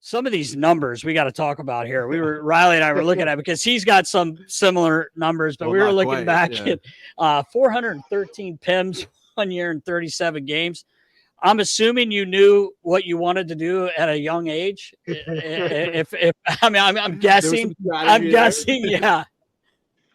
some of these numbers we got to talk about here. Riley and I were looking at, because he's got some similar numbers, but we were looking back at 413 PIMs 1 year and 37 games. I'm assuming you knew what you wanted to do at a young age. If I mean, I'm guessing. Yeah.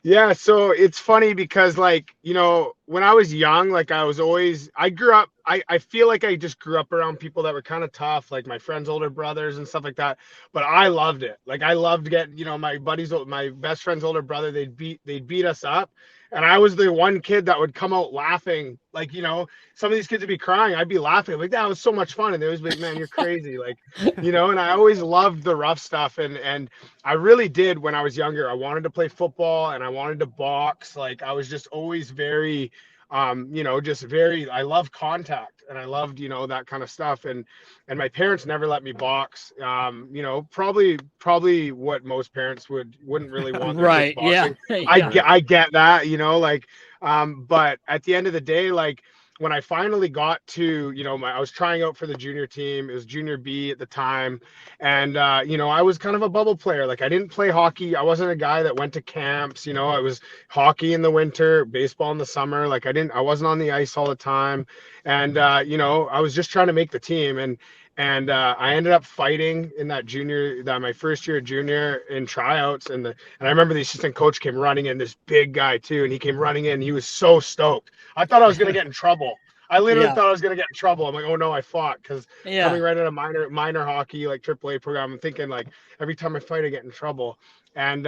Yeah, so it's funny because, like, you know, when I was young, like I grew up, I feel like I just grew up around people that were kind of tough, like my friends' older brothers and stuff like that. But I loved it. Like I loved getting, you know, my best friend's older brother, they'd beat us up. And I was the one kid that would come out laughing. Like, you know, some of these kids would be crying. I'd be laughing. Like, that was so much fun. And they always be like, man, you're crazy. Like, you know, and I always loved the rough stuff. And I really did when I was younger. I wanted to play football and I wanted to box. Like, I was just always very, you know, I love contact and I loved, you know, that kind of stuff. And my parents never let me box. You know, probably what most parents wouldn't really want their kids boxing. Yeah. I get that, you know, like, but at the end of the day, like, when I finally got to, you know, I was trying out for the junior team. It was junior B at the time. And, you know, I was kind of a bubble player. Like, I didn't play hockey. I wasn't a guy that went to camps. You know, I was hockey in the winter, baseball in the summer. Like, I wasn't on the ice all the time. And, you know, I was just trying to make the team. And I ended up fighting in my first year junior in tryouts. And I remember the assistant coach came running in, this big guy too. And he came running in. He was so stoked. I thought I was going to get in trouble. I literally thought I was going to get in trouble. I'm like, oh no, I fought. Because coming right out of minor hockey, like AAA program, I'm thinking like every time I fight, I get in trouble. And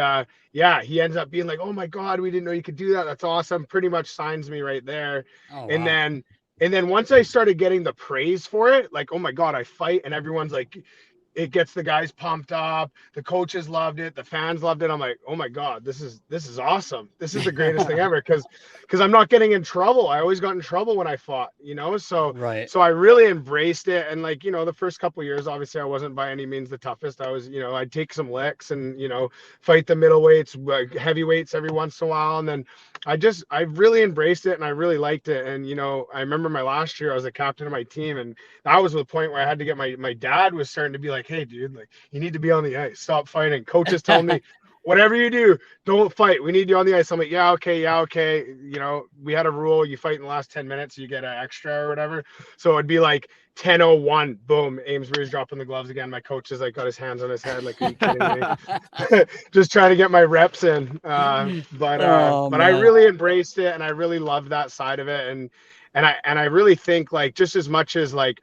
yeah, he ends up being like, oh my God, we didn't know you could do that. That's awesome. Pretty much signs me right there. Oh, and wow. then once I started getting the praise for it, like, oh my God, I fight, and everyone's like, it gets the guys pumped up. The coaches loved it. The fans loved it. I'm like, oh my God, this is awesome. This is the greatest thing ever. Cause I'm not getting in trouble. I always got in trouble when I fought, you know? So I really embraced it. And like, you know, the first couple of years, obviously I wasn't by any means the toughest. I was, you know, I'd take some licks and, you know, fight the middleweights, heavyweights every once in a while. And then I really embraced it and I really liked it. And, you know, I remember my last year, I was the captain of my team, and that was the point where I had to get my dad was starting to be like, hey dude, like, you need to be on the ice, stop fighting. Coaches told me, whatever you do, don't fight, we need you on the ice. I'm like, yeah, okay. You know, we had a rule, you fight in the last 10 minutes, you get an extra or whatever. So it'd be like 10:01, boom, Amesbury's dropping the gloves again. My coach is like got his hands on his head, like, are you kidding me? Just trying to get my reps in. But I really embraced it and I really loved that side of it. And I really think, like, just as much as like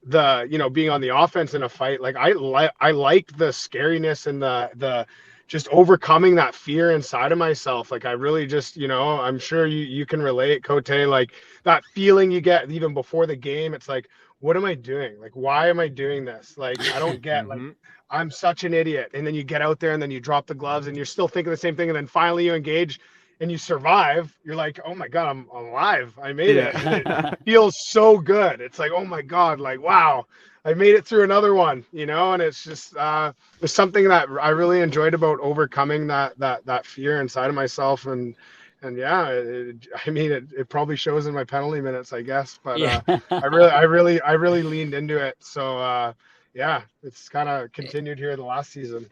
the, you know, being on the offense in a fight, like I like the scariness and the just overcoming that fear inside of myself. Like I really just, you know, I'm sure you can relate, Cote, like that feeling you get even before the game. It's like, what am I doing? Like, why am I doing this? Like, I don't get, like, I'm such an idiot. And then you get out there and then you drop the gloves and you're still thinking the same thing. And then finally you engage and you survive. You're like, oh my God, I'm alive. I made it. It feels so good. It's like, oh my God, like, wow, I made it through another one, you know? And it's just, there's something that I really enjoyed about overcoming that fear inside of myself. And yeah, it probably shows in my penalty minutes, I guess, but I really leaned into it. So yeah, it's kind of continued here the last season.